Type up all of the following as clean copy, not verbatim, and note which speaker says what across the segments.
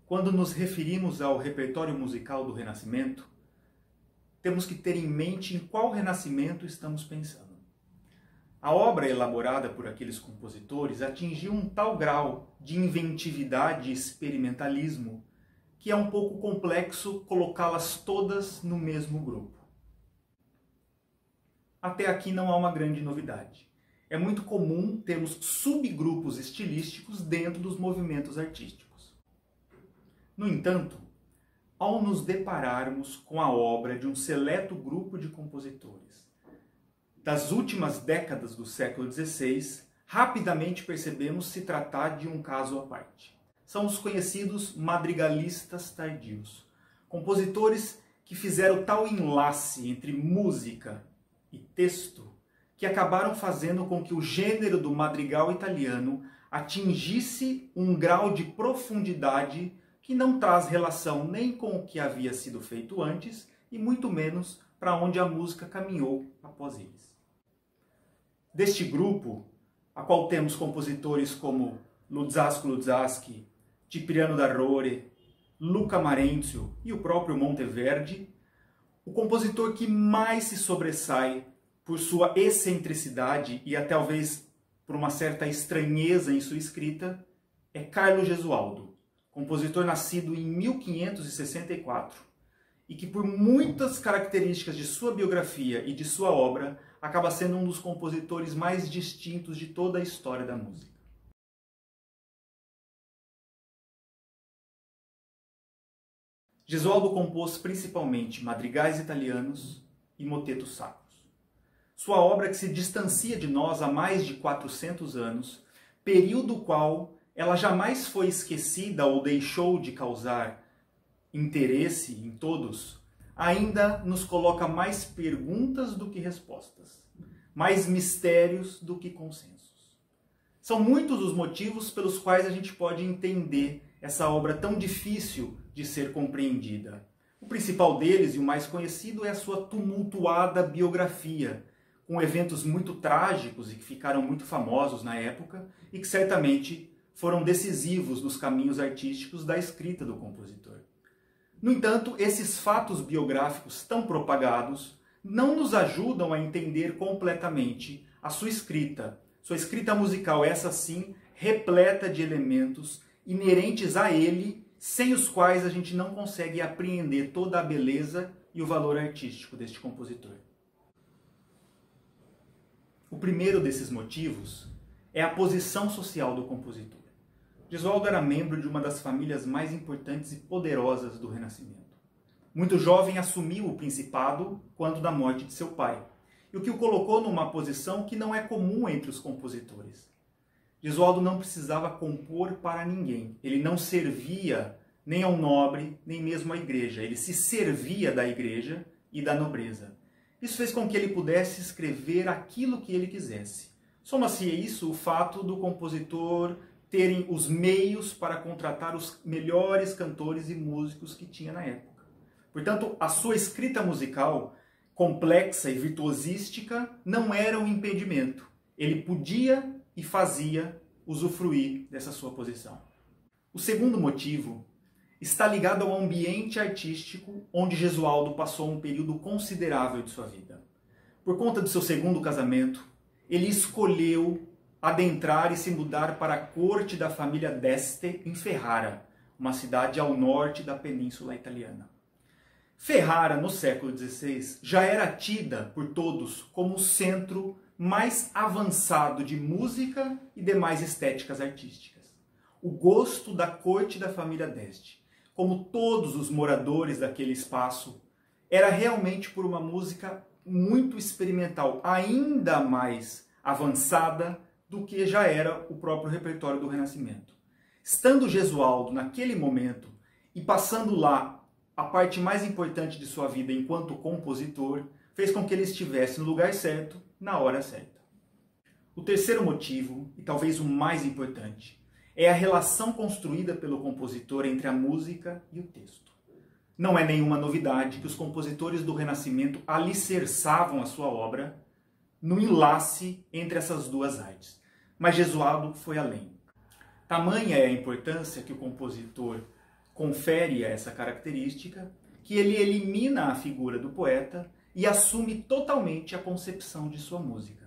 Speaker 1: Quando nos referimos ao repertório musical do Renascimento, temos que ter em mente em qual Renascimento estamos pensando. A obra elaborada por aqueles compositores atingiu um tal grau de inventividade e experimentalismo que é um pouco complexo colocá-las todas no mesmo grupo. Até aqui não há uma grande novidade. É muito comum termos subgrupos estilísticos dentro dos movimentos artísticos. No entanto, ao nos depararmos com a obra de um seleto grupo de compositores das últimas décadas do século XVI, rapidamente percebemos se tratar de um caso à parte. São os conhecidos madrigalistas tardios, compositores que fizeram tal enlace entre música e texto que acabaram fazendo com que o gênero do madrigal italiano atingisse um grau de profundidade que não traz relação nem com o que havia sido feito antes e muito menos para onde a música caminhou após eles. Deste grupo, a qual temos compositores como Luzzasco Luzzaschi, Cipriano d'Arrore, Luca Marenzio e o próprio Monteverdi, o compositor que mais se sobressai por sua excentricidade e até talvez por uma certa estranheza em sua escrita é Carlo Gesualdo, compositor nascido em 1564 e que por muitas características de sua biografia e de sua obra acaba sendo um dos compositores mais distintos de toda a história da música. Gesualdo compôs principalmente madrigais italianos e motetos sacros. Sua obra que se distancia de nós há mais de 400 anos, período qual ela jamais foi esquecida ou deixou de causar interesse em todos, ainda nos coloca mais perguntas do que respostas, mais mistérios do que consensos. São muitos os motivos pelos quais a gente pode entender essa obra tão difícil de ser compreendida. O principal deles e o mais conhecido é a sua tumultuada biografia, com eventos muito trágicos e que ficaram muito famosos na época e que certamente foram decisivos nos caminhos artísticos da escrita do compositor. No entanto, esses fatos biográficos tão propagados não nos ajudam a entender completamente a sua escrita musical, essa sim, repleta de elementos inerentes a ele, sem os quais a gente não consegue apreender toda a beleza e o valor artístico deste compositor. O primeiro desses motivos é a posição social do compositor. Gesualdo era membro de uma das famílias mais importantes e poderosas do Renascimento. Muito jovem assumiu o principado quando da morte de seu pai, e o que o colocou numa posição que não é comum entre os compositores. Gesualdo não precisava compor para ninguém, ele não servia nem ao nobre, nem mesmo à igreja, ele se servia da igreja e da nobreza. Isso fez com que ele pudesse escrever aquilo que ele quisesse. Soma-se a isso o fato do compositor terem os meios para contratar os melhores cantores e músicos que tinha na época. Portanto, a sua escrita musical, complexa e virtuosística, não era um impedimento. Ele podia e fazia usufruir dessa sua posição. O segundo motivo está ligado ao ambiente artístico onde Gesualdo passou um período considerável de sua vida. Por conta do seu segundo casamento, ele escolheu adentrar e se mudar para a corte da família d'Este em Ferrara, uma cidade ao norte da península italiana. Ferrara, no século XVI, já era tida por todos como o centro mais avançado de música e demais estéticas artísticas. O gosto da corte da família d'Este, como todos os moradores daquele espaço, era realmente por uma música muito experimental, ainda mais avançada do que já era o próprio repertório do Renascimento. Estando Gesualdo naquele momento e passando lá a parte mais importante de sua vida enquanto compositor, fez com que ele estivesse no lugar certo, na hora certa. O terceiro motivo, e talvez o mais importante, é a relação construída pelo compositor entre a música e o texto. Não é nenhuma novidade que os compositores do Renascimento alicerçavam a sua obra no enlace entre essas duas artes. Mas Gesualdo foi além. Tamanha é a importância que o compositor confere a essa característica que ele elimina a figura do poeta e assume totalmente a concepção de sua música.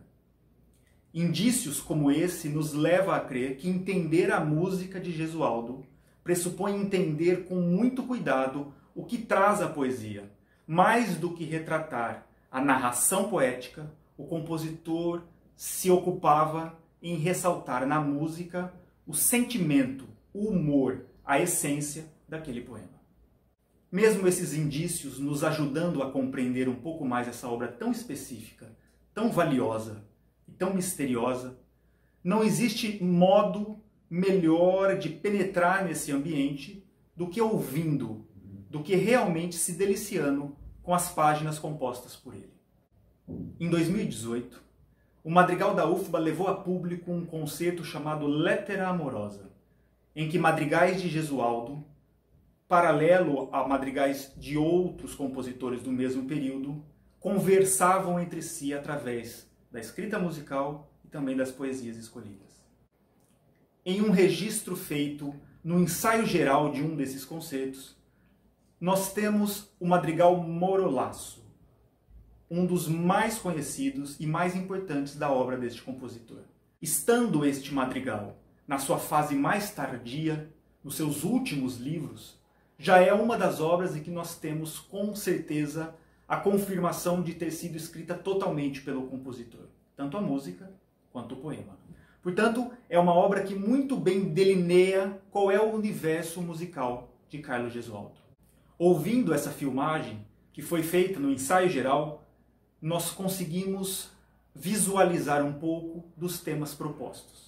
Speaker 1: Indícios como esse nos levam a crer que entender a música de Gesualdo pressupõe entender com muito cuidado o que traz a poesia. Mais do que retratar a narração poética, o compositor se ocupava em ressaltar na música o sentimento, o humor, a essência daquele poema. Mesmo esses indícios nos ajudando a compreender um pouco mais essa obra tão específica, tão valiosa e tão misteriosa, não existe modo melhor de penetrar nesse ambiente do que ouvindo, do que realmente se deliciando com as páginas compostas por ele. Em 2018, o Madrigal da UFBA levou a público um concerto chamado Lettera Amorosa, em que madrigais de Gesualdo, paralelo a madrigais de outros compositores do mesmo período, conversavam entre si através da escrita musical e também das poesias escolhidas. Em um registro feito no ensaio geral de um desses concertos, nós temos o Madrigal Morolaço, um dos mais conhecidos e mais importantes da obra deste compositor. Estando este madrigal na sua fase mais tardia, nos seus últimos livros, já é uma das obras em que nós temos com certeza a confirmação de ter sido escrita totalmente pelo compositor, tanto a música quanto o poema. Portanto, é uma obra que muito bem delineia qual é o universo musical de Carlos Gesualdo. Ouvindo essa filmagem, que foi feita no ensaio geral, nós conseguimos visualizar um pouco dos temas propostos.